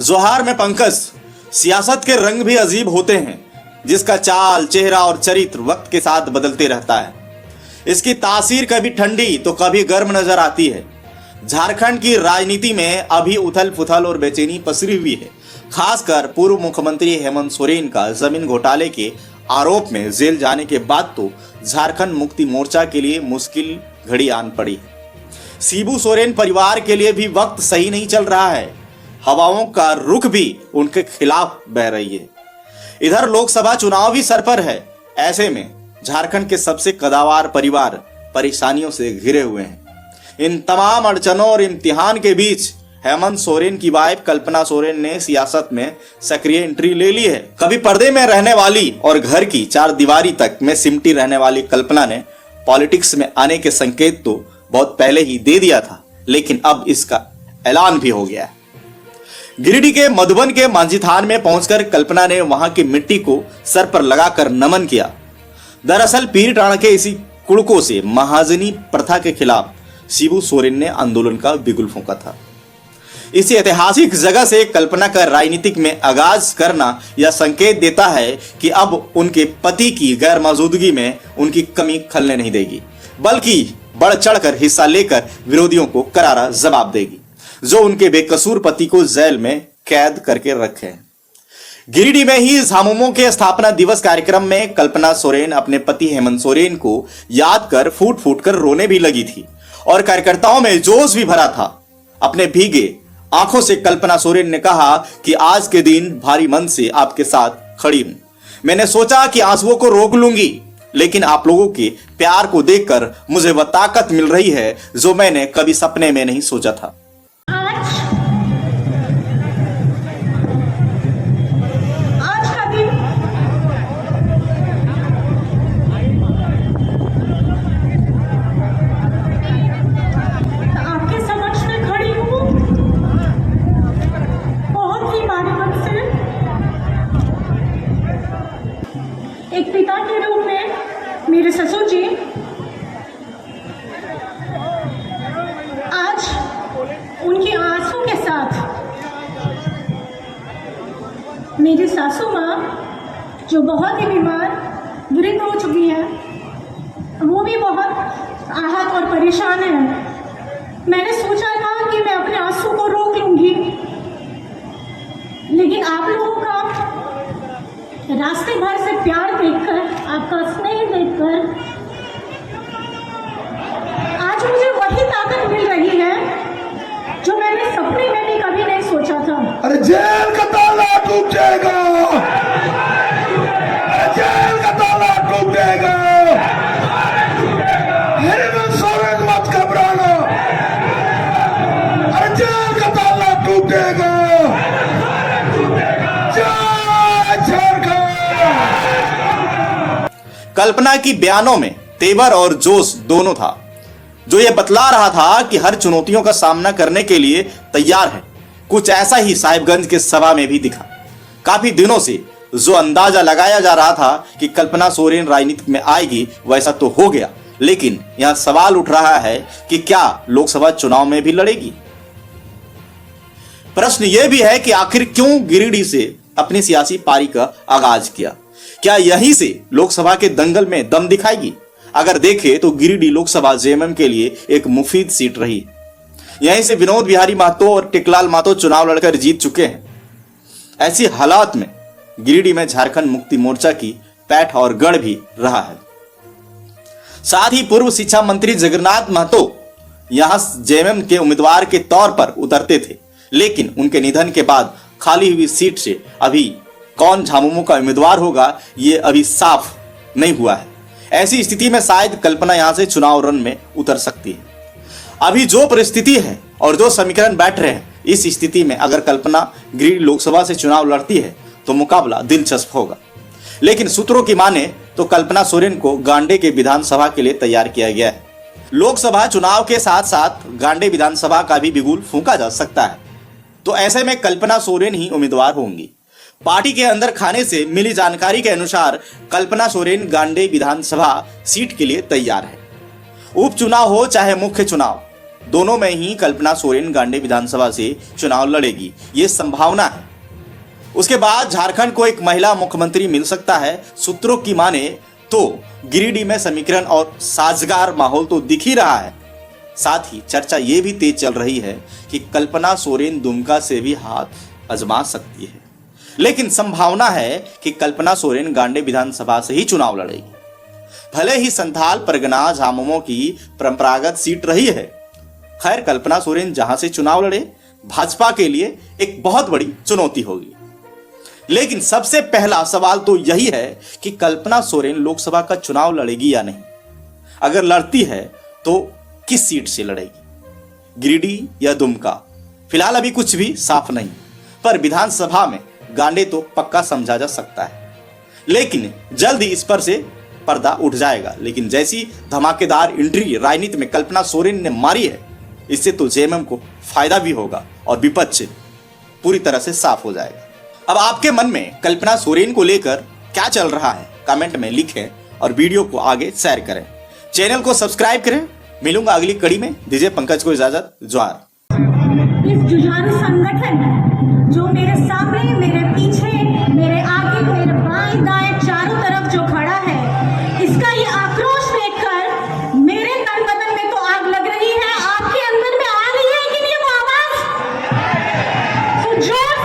जोहार में पंकज, सियासत के रंग भी अजीब होते हैं, जिसका चाल, चेहरा और चरित्र वक्त के साथ बदलते रहता है। इसकी तासीर कभी ठंडी तो कभी गर्म नजर आती है। झारखंड की राजनीति में अभी उथल पुथल और बेचैनी पसरी हुई है। खासकर पूर्व मुख्यमंत्री हेमंत सोरेन का जमीन घोटाले के आरोप में जेल जाने के बाद तो झारखंड मुक्ति मोर्चा के लिए मुश्किल घड़ी आन पड़ी है। शिबू सोरेन परिवार के लिए भी वक्त सही नहीं चल रहा है। हवाओं का रुख भी उनके खिलाफ बह रही है। इधर लोकसभा चुनाव भी सर पर है। ऐसे में झारखंड के सबसे कदावर परिवार परेशानियों से घिरे हुए हैं। इन तमाम अड़चनों और इम्तिहान के बीच हेमंत सोरेन की वाइफ कल्पना सोरेन ने सियासत में सक्रिय एंट्री ले ली है। कभी पर्दे में रहने वाली और घर की चार दीवारी तक में सिमटी रहने वाली कल्पना ने पॉलिटिक्स में आने के संकेत तो बहुत पहले ही दे दिया था, लेकिन अब इसका ऐलान भी हो गया है। गिरिडीह के मधुबन के मांझीथान में पहुंचकर कल्पना ने वहां की मिट्टी को सर पर लगाकर नमन किया। दरअसल पीर टाणा के इसी कुड़कों से महाजनी प्रथा के खिलाफ शिबू सोरेन ने आंदोलन का बिगुल फूंका था। इसी ऐतिहासिक जगह से कल्पना का राजनीतिक में आगाज करना यह संकेत देता है कि अब उनके पति की गैर मौजूदगी में उनकी कमी खलने नहीं देगी, बल्कि बढ़ चढ़कर हिस्सा लेकर विरोधियों को करारा जवाब देगी, जो उनके बेकसूर पति को जेल में कैद करके रखे हैं। गिरिडीह में ही झामुमो के स्थापना दिवस कार्यक्रम में कल्पना सोरेन अपने पति हेमंत सोरेन को याद कर फूट फूट कर रोने भी लगी थी और कार्यकर्ताओं में जोश भी भरा था। अपने भीगे आंखों से कल्पना सोरेन ने कहा कि आज के दिन भारी मन से आपके साथ खड़ी हूं। मैंने सोचा कि आंसुओं को रोक लूंगी, लेकिन आप लोगों के प्यार को देखकर मुझे वह ताकत मिल रही है जो मैंने कभी सपने में नहीं सोचा था। एक पिता के रूप में मेरे ससुर जी आज उनके आंसू के साथ मेरी सासू माँ जो बहुत ही बीमार वृद्ध हो चुकी है, वो भी बहुत आहत और परेशान है। मैंने सोचा था कि मैं अपने आंसू को रोक लूंगी, लेकिन आप लोगों का रास्ते भर से प्यार देखकर, आपका स्नेह देखकर आज मुझे वही ताकत मिल रही है जो मैंने सपने में भी कभी नहीं सोचा था। अरे जेल का ताला टूट जाएगा, जेल का ताला टूट जाएगा। हेमंत सोरेन मत घबराना, अरे जेल का ताला टूट जाएगा। कल्पना की बयानों में तेवर और जोश दोनों था, जो यह बतला रहा था कि हर चुनौतियों का सामना करने के लिए तैयार है। कुछ ऐसा ही साहिबगंज के सभा में भी दिखा। काफी दिनों से जो अंदाजा लगाया जा रहा था कि कल्पना सोरेन राजनीति में आएगी, वैसा तो हो गया, लेकिन यह सवाल उठ रहा है कि क्या लोकसभा चुनाव में भी लड़ेगी। प्रश्न यह भी है कि आखिर क्यों गिरिडीह से अपनी सियासी पारी का आगाज किया। क्या यहीं से लोकसभा के दंगल में दम दिखाएगी? अगर देखें तो गिरिडीह लोकसभा जेएमएम के लिए एक मुफीद सीट रही। यहीं से विनोद बिहारी महतो और टिकलाल महतो चुनाव लड़कर जीत चुके हैं। ऐसी हालात में गिरिडीह में झारखंड मुक्ति मोर्चा की पैठ और गढ़ भी रहा है। साथ ही पूर्व शिक्षा मंत्री जगन्नाथ महतो यहां जेएमएम के उम्मीदवार के तौर पर उतरते थे, लेकिन उनके निधन के बाद खाली हुई सीट से अभी कौन झामुमो का उम्मीदवार होगा, ये अभी साफ नहीं हुआ है। ऐसी स्थिति में शायद कल्पना यहां से चुनाव रण में उतर सकती है। अभी जो परिस्थिति है और जो समीकरण बैठ रहे हैं, इस स्थिति में अगर कल्पना गिरिडीह लोकसभा से चुनाव लड़ती है तो मुकाबला दिलचस्प होगा। लेकिन सूत्रों की माने तो कल्पना सोरेन को गांडे के विधानसभा के लिए तैयार किया गया है। लोकसभा चुनाव के साथ साथ गांडे विधानसभा का भी बिगुल फूंका जा सकता है, तो ऐसे में कल्पना सोरेन ही उम्मीदवार होंगी। पार्टी के अंदर खाने से मिली जानकारी के अनुसार कल्पना सोरेन गांडे विधानसभा सीट के लिए तैयार है। उपचुनाव हो चाहे मुख्य चुनाव, दोनों में ही कल्पना सोरेन गांडे विधानसभा से चुनाव लड़ेगी, ये संभावना है। उसके बाद झारखंड को एक महिला मुख्यमंत्री मिल सकता है। सूत्रों की माने तो गिरिडीह में समीकरण और साजगार माहौल तो दिख ही रहा है। साथ ही चर्चा ये भी तेज चल रही है कि कल्पना सोरेन दुमका से भी हाथ आजमा सकती है। लेकिन संभावना है कि कल्पना सोरेन गांडे विधानसभा से ही चुनाव लड़ेगी। भले ही संथाल परगना झामुमो की परंपरागत सीट रही है। खैर, कल्पना सोरेन जहां से चुनाव लड़े, भाजपा के लिए एक बहुत बड़ी चुनौती होगी। लेकिन सबसे पहला सवाल तो यही है कि कल्पना सोरेन लोकसभा का चुनाव लड़ेगी या नहीं। अगर लड़ती है तो किस सीट से लड़ेगी, गिरिडीह या दुमका? फिलहाल अभी कुछ भी साफ नहीं, पर विधानसभा में गांडे तो पक्का समझा जा सकता है। लेकिन जल्द ही इस पर से पर्दा उठ जाएगा। लेकिन जैसी धमाकेदार एंट्री राजनीति में कल्पना सोरेन ने मारी है, इससे तो जेएमएम को फायदा भी होगा और विपक्ष पूरी तरह से साफ हो जाएगा। अब आपके मन में कल्पना सोरेन को लेकर क्या चल रहा है, कमेंट में लिखें और वीडियो को आगे शेयर करें। चैनल को सब्सक्राइब करें। मिलूंगा अगली कड़ी में। दीजिए पंकज को इजाजत। जोहार। इस जुझारू संगठन जो मेरे सामने, मेरे पीछे, मेरे आगे, मेरे बाएं दाएं चारों तरफ जो खड़ा है, इसका ये आक्रोश देखकर मेरे तन बदन में तो आग लग रही है। आपके अंदर में आ रही है कि नहीं वो आवाज? तो जोर